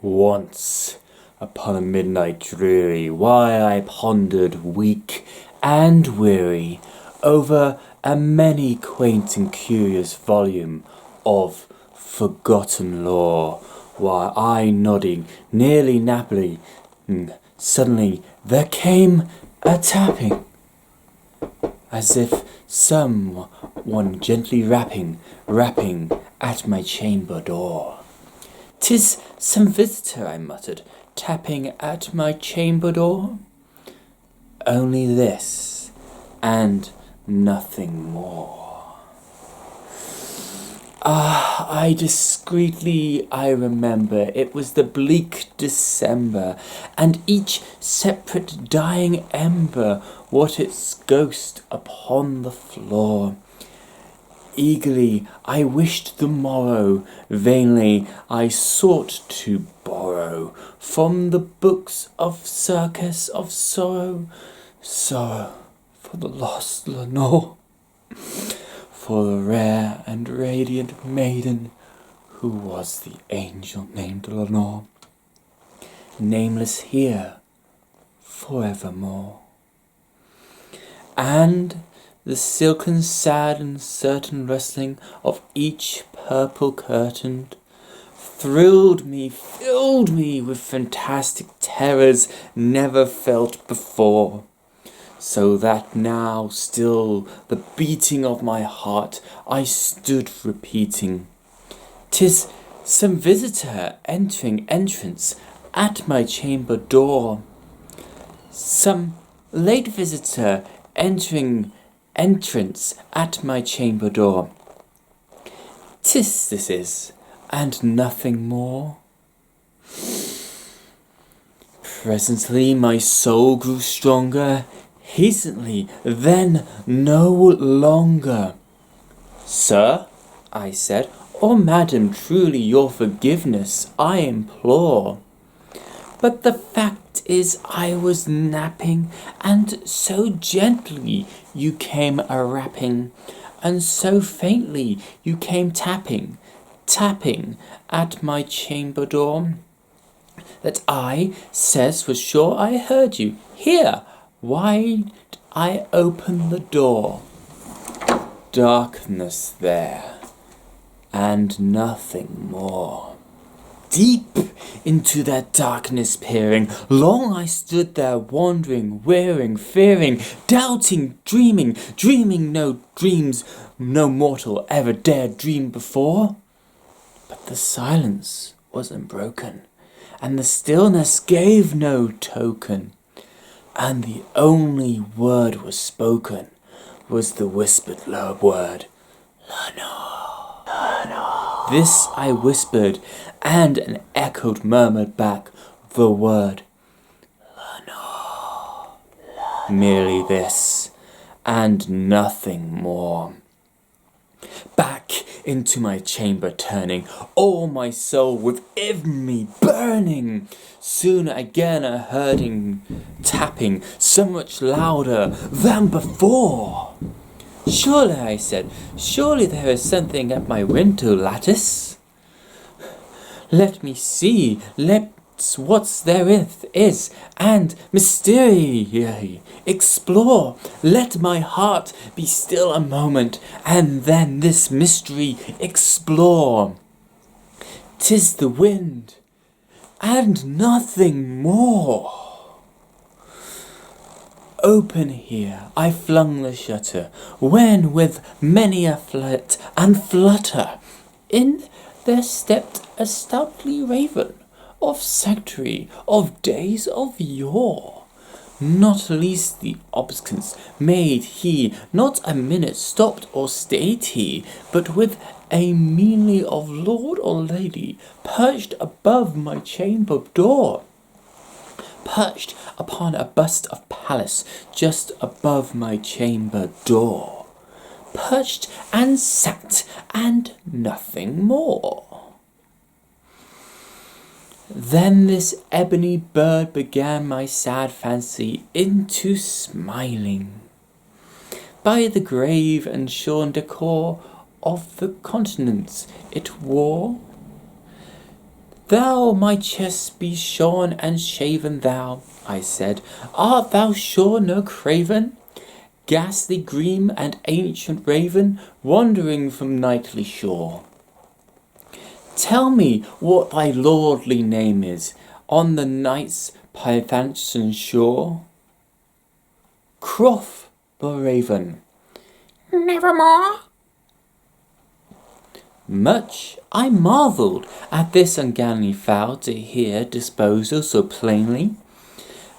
Once upon a midnight dreary, why I pondered weak and weary over a many quaint and curious volume of forgotten lore, while I nodding nearly nappily, suddenly there came a tapping, as if someone gently rapping at my chamber door. "'Tis some visitor," I muttered, tapping at my chamber door. Only this, and nothing more. I remember, it was the bleak December, and each separate dying ember wrought its ghost upon the floor. Eagerly I wished the morrow, vainly I sought to borrow from the books of circus of sorrow, for the lost Lenore, for the rare and radiant maiden who was the angel named Lenore, nameless here forevermore. And the silken, sad, and certain rustling of each purple curtain filled me with fantastic terrors never felt before, so that now still the beating of my heart I stood repeating. "'Tis some visitor entering entrance at my chamber door. Some late visitor entering entrance at my chamber door. 'Tis this is, and nothing more." Presently my soul grew stronger, hastily, then no longer. "Sir," I said, "or madam, truly your forgiveness I implore. But the fact is I was napping, and so gently you came a-rapping, and so faintly you came tapping at my chamber door, that I says for sure I heard you. Here, wide I open the door. Darkness there, and nothing more. Deep into that darkness peering, long I stood there wandering, wearing, fearing, doubting, dreaming no dreams no mortal ever dared dream before. But the silence was unbroken, and the stillness gave no token, and the only word was spoken was the whispered low word, "Lenore, Lenore." This I whispered, and an echoed murmured back the word, "Lenore." Merely this, and nothing more. Back into my chamber turning, all my soul within me burning, soon again I heard tapping so much louder than before. "Surely," I said, "surely there is something at my window lattice. Let me see, what's therewith is, and mysteriously explore. Let my heart be still a moment, and then this mystery explore. 'Tis the wind, and nothing more." Open here I flung the shutter, when with many a flit and flutter in there stepped a stoutly raven, of sanctuary of days of yore. Not least the observance made he, not a minute stopped or stayed he, but with a meanly of lord or lady perched above my chamber door, perched upon a bust of Pallas just above my chamber door, perched and sat, and nothing more. Then this ebony bird began my sad fancy into smiling. By the grave and shorn decor of the continents it wore, Thou, my chest be shorn and shaven, thou, I said, art thou sure no craven? Ghastly gleam and ancient raven, wandering from nightly shore. Tell me what thy lordly name is, on the night's Pythagorean shore. Quoth the raven, Nevermore. Much I marvelled at this uncanny fowl to hear disposal so plainly,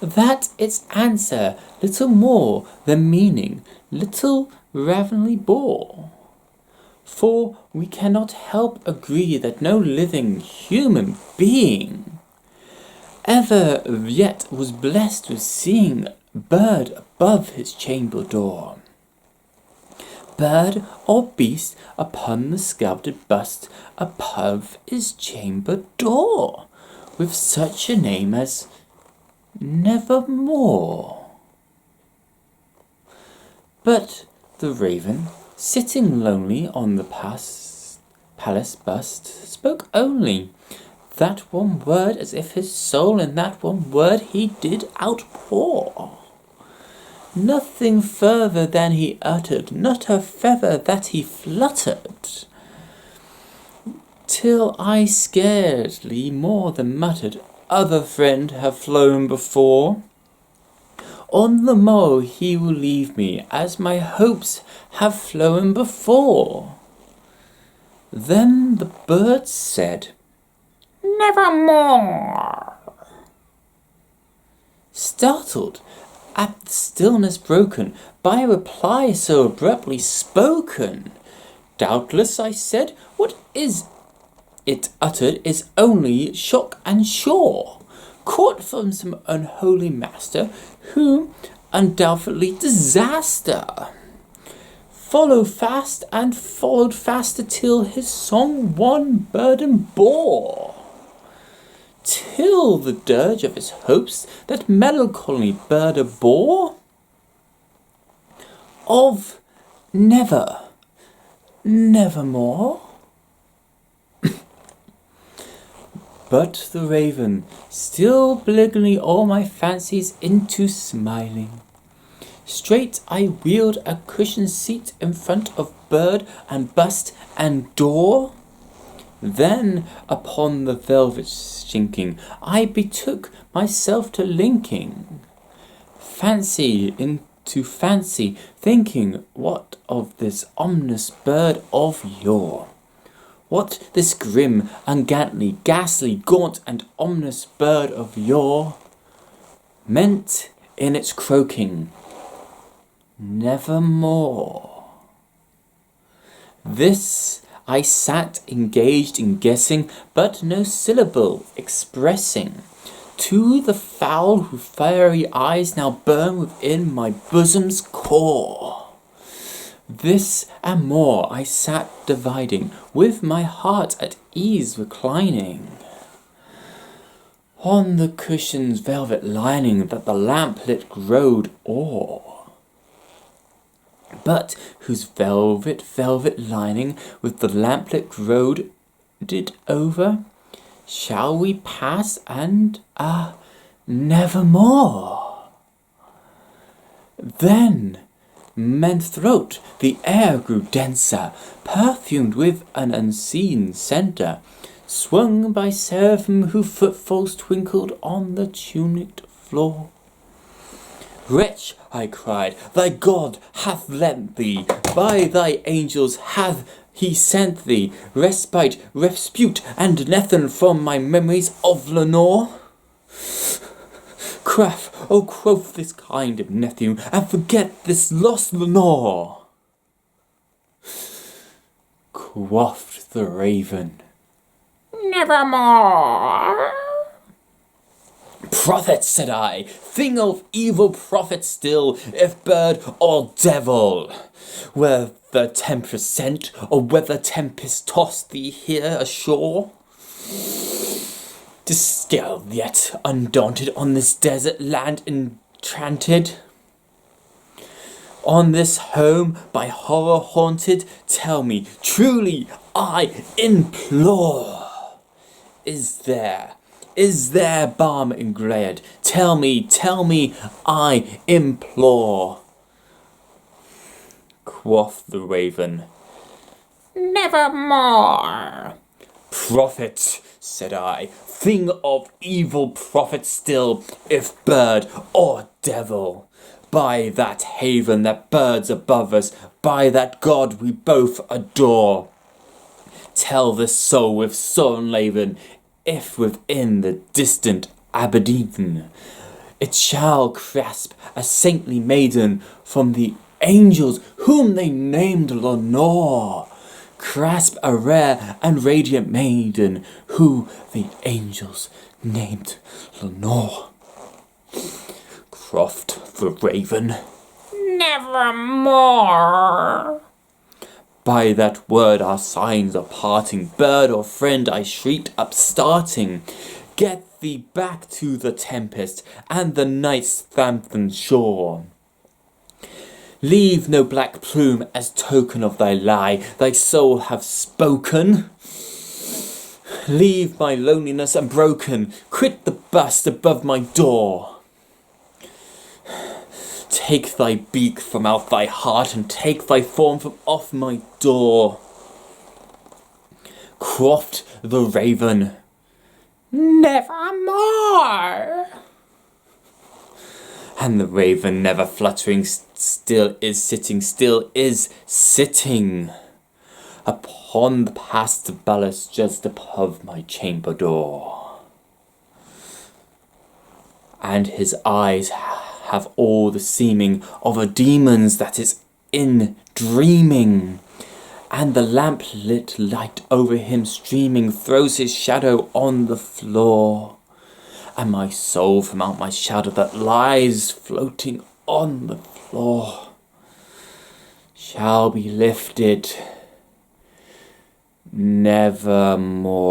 that its answer little more than meaning little ravenly bore. For we cannot help agree that no living human being ever yet was blessed with seeing a bird above his chamber door. Bird or beast upon the sculpted bust above his chamber door, with such a name as Nevermore. But the raven, sitting lonely on the palace bust, spoke only that one word, as if his soul in that one word he did outpour. Nothing further than he uttered, not a feather that he fluttered, till I scarcely more than muttered, other friend have flown before. On the morrow he will leave me, as my hopes have flown before. Then the bird said, Nevermore. Startled at the stillness broken by a reply so abruptly spoken. Doubtless, I said, what is it uttered is only shock and shore, caught from some unholy master, whom undoubtedly disaster followed fast and followed faster till his song one burden bore. Till the dirge of his hopes that melancholy bird bore of nevermore. But the raven, still beguiling all my fancies into smiling, straight I wheeled a cushioned seat in front of bird and bust and door. Then upon the velvet sinking, I betook myself to linking fancy into fancy, thinking what of this ominous bird of yore. What this grim, ungainly, ghastly, gaunt, and ominous bird of yore meant in its croaking, nevermore. This I sat engaged in guessing, but no syllable expressing to the fowl whose fiery eyes now burn within my bosom's core. This and more I sat dividing, with my heart at ease reclining on the cushion's velvet lining that the lamplit glowed o'er, but whose velvet lining with the lamplit glowed did over. Shall we pass and nevermore? Then men's throat the air grew denser, perfumed with an unseen scenter, swung by seraphim whose footfalls twinkled on the tuniced floor. Wretch, I cried, thy God hath lent thee, by thy angels hath he sent thee respite, respute, and nethen from my memories of Lenore. Quoth this kind of nephew, and forget this lost Lenore. Quoth the raven, Nevermore. Prophet, said I, thing of evil prophet still, if bird or devil, whether tempest sent, or whether tempest tossed thee here ashore, still yet undaunted on this desert land enchanted, on this home by horror haunted, tell me truly, I implore, is there? Is there balm in Gilead? Tell me, I implore. Quoth the raven, Nevermore. Prophet, said I, thing of evil prophet still, if bird or devil. By that haven that birds above us, by that God we both adore. Tell this soul with sullen laven, if within the distant Aberdeen it shall grasp a saintly maiden from the angels whom they named Lenore. Grasp a rare and radiant maiden who the angels named Lenore. Quoth the raven, Nevermore. by that word our signs are parting. Bird or friend, I shrieked upstarting. Get thee back to the tempest and the night's lantern shore. Leave no black plume as token of thy lie. Thy soul hath spoken. Leave my loneliness unbroken. Quit the bust above my door. Take thy beak from out thy heart, and take thy form from off my door. Quoth the raven, Nevermore. and the raven, never fluttering, still is sitting upon the past ballast just above my chamber door. And his eyes have all the seeming of a demon's that is in dreaming, and the lamp-lit light over him streaming throws his shadow on the floor, and my soul from out my shadow that lies floating on the floor shall be lifted nevermore.